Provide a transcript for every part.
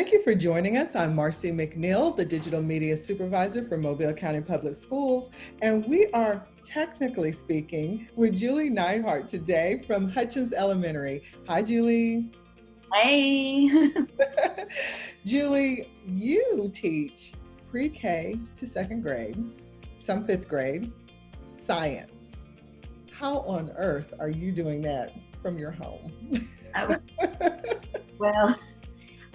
Thank you for joining us. I'm Marcy McNeil, the Digital Media Supervisor for Mobile County Public Schools, and we are technically speaking with Julie Neidhardt today from Hutchens Elementary. Hi, Julie. Hey. Julie, you teach pre-K to second grade, some fifth grade, science. How on earth are you doing that from your home? Well,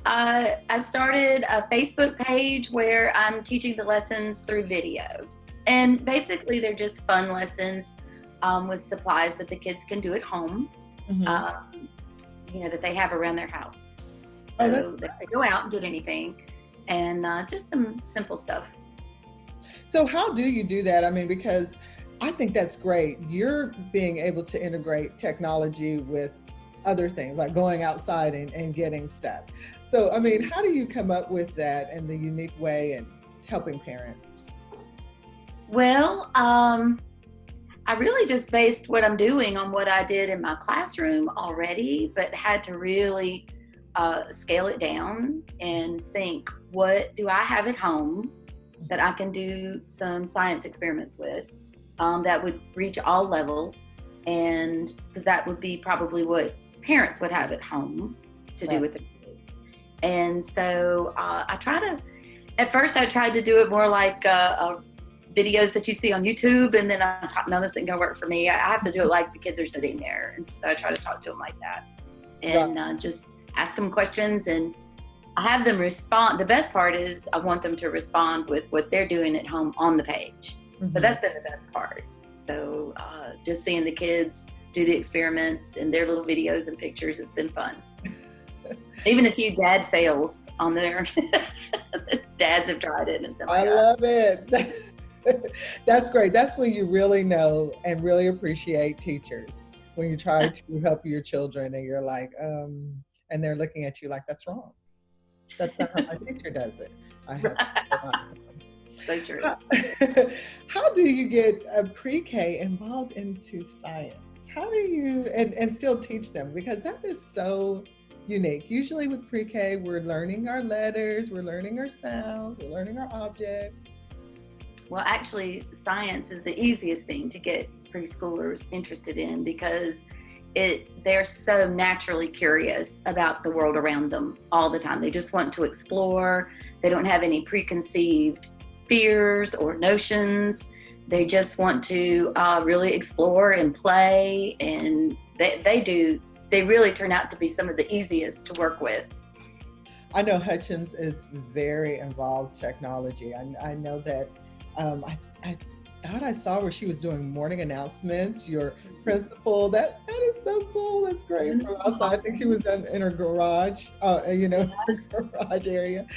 I started a Facebook page where I'm teaching the lessons through video. And basically they're just fun lessons with supplies that the kids can do at home, that they have around their house. So they can go out and get anything and just some simple stuff. So how do you do that? I mean, because I think that's great. You're being able to integrate technology with other things like going outside and getting stuff. So, I mean, how do you come up with that in the unique way and helping parents? Well, I really just based what I'm doing on what I did in my classroom already, but had to really scale it down and think, what do I have at home that I can do some science experiments with that would reach all levels? And because that would be probably what parents would have at home to do with their kids. And so at first I tried to do it more like videos that you see on YouTube, and then I thought, no, this isn't gonna work for me. I have to do it like the kids are sitting there. And so I try to talk to them like that and just ask them questions, and I have them respond. The best part is I want them to respond with what they're doing at home on the page. But that's been the best part. So just seeing the kids do the experiments and their little videos and pictures has been fun. Even a few dad fails on there. Dads have tried it and stuff like that. I love it. That's great. That's when you really know and really appreciate teachers, when you try to help your children and you're like, and they're looking at you like, that's wrong. That's not how my teacher does it. I have So true. How do you get a pre-K involved into science? How do you, and still teach them? Because that is so unique. Usually with pre-K, we're learning our letters, we're learning our sounds, we're learning our objects. Well, actually, science is the easiest thing to get preschoolers interested in because they're so naturally curious about the world around them all the time. They just want to explore. They don't have any preconceived fears or notions. They just want to really explore and play, and they really turn out to be some of the easiest to work with. I know Hutchens is very involved technology. I know that I thought I saw where she was doing morning announcements, your principal. That is so cool. That's great. From outside, I think she was in her garage, her garage area.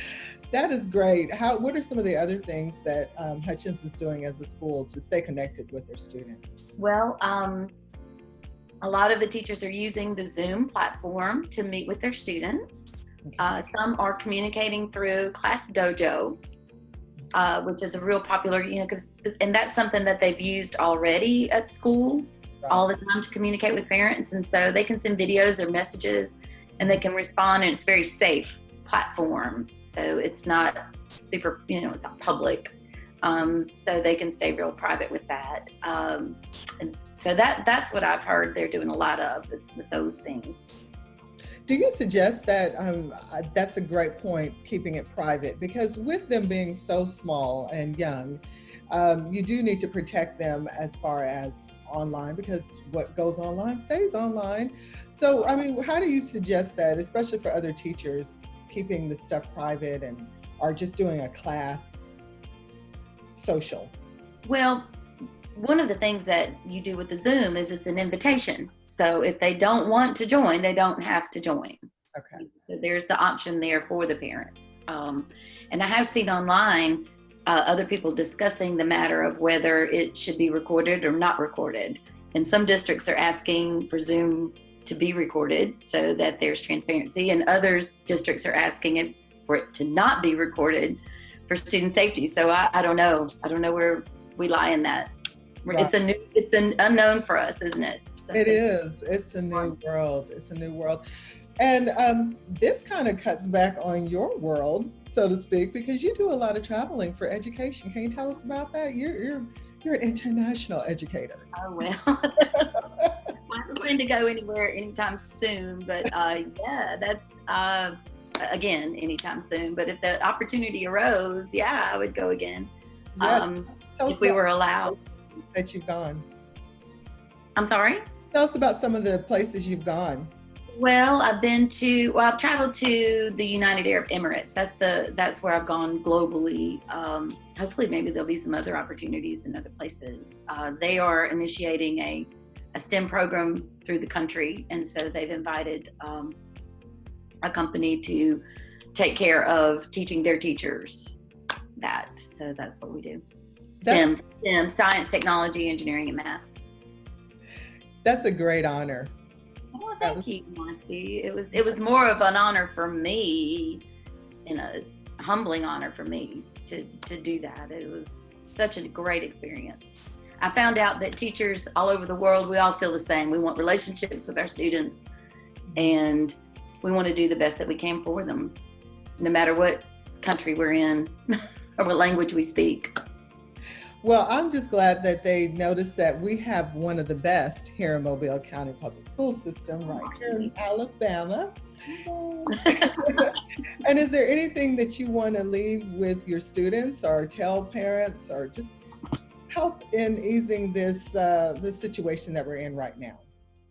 That is great. What are some of the other things that Hutchens is doing as a school to stay connected with their students? Well, a lot of the teachers are using the Zoom platform to meet with their students. Okay. Some are communicating through Class Dojo, which is a real popular, and that's something that they've used already at school all the time to communicate with parents. And so they can send videos or messages and they can respond, and it's very safe platform. So it's not super, it's not public. So they can stay real private with that. And so that's what I've heard they're doing a lot of is with those things. Do you suggest that, that's a great point, keeping it private, because with them being so small and young, you do need to protect them as far as online, because what goes online stays online. So, I mean, how do you suggest that, especially for other teachers, keeping the stuff private or just doing a class social? Well, one of the things that you do with the Zoom is it's an invitation. So if they don't want to join, they don't have to join. Okay. So there's the option there for the parents. And I have seen online other people discussing the matter of whether it should be recorded or not recorded. And some districts are asking for Zoom to be recorded so that there's transparency, and others districts are asking for it to not be recorded for student safety. So I don't know. I don't know where we lie in that. Right. It's an unknown for us, isn't it? It is. It's a new world. It's a new world. And this kind of cuts back on your world, so to speak, because you do a lot of traveling for education. Can you tell us about that? You're an international educator. Oh, well, I don't plan to go anywhere anytime soon, but yeah, that's again, anytime soon. But if the opportunity arose, yeah, I would go again. Yeah, tell us If we about were allowed. that you've gone. I'm sorry? Tell us about some of the places you've gone. Well, I've traveled to the United Arab Emirates. That's where I've gone globally. Hopefully maybe there'll be some other opportunities in other places. They are initiating a STEM program through the country. And so they've invited a company to take care of teaching their teachers that. So that's what we do. STEM, science, technology, engineering, and math. That's a great honor. Well, thank you, Marcy. It was more of an honor for me, and a humbling honor for me to do that. It was such a great experience. I found out that teachers all over the world, we all feel the same. We want relationships with our students, and we want to do the best that we can for them, no matter what country we're in or what language we speak. Well, I'm just glad that they noticed that we have one of the best here in Mobile County Public School System right here in Alabama. And is there anything that you want to leave with your students or tell parents or just help in easing this situation that we're in right now?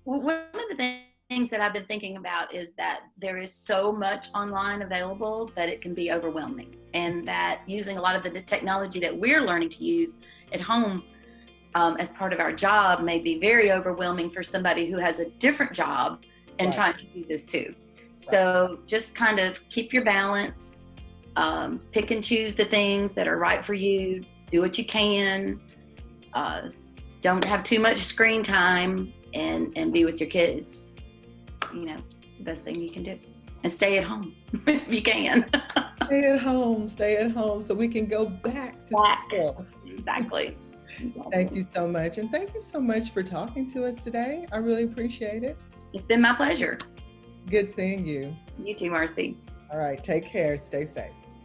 Well, one of the things that I've been thinking about is that there is so much online available that it can be overwhelming, and that using a lot of the technology that we're learning to use at home as part of our job may be very overwhelming for somebody who has a different job and trying to do this too. So just kind of keep your balance, pick and choose the things that are right for you, do what you can, don't have too much screen time, and be with your kids. You know, the best thing you can do. And stay at home if you can. Stay at home so we can go back to school. Exactly. Thank you so much. And thank you so much for talking to us today. I really appreciate it. It's been my pleasure. Good seeing you. You too, Marcy. All right. Take care. Stay safe.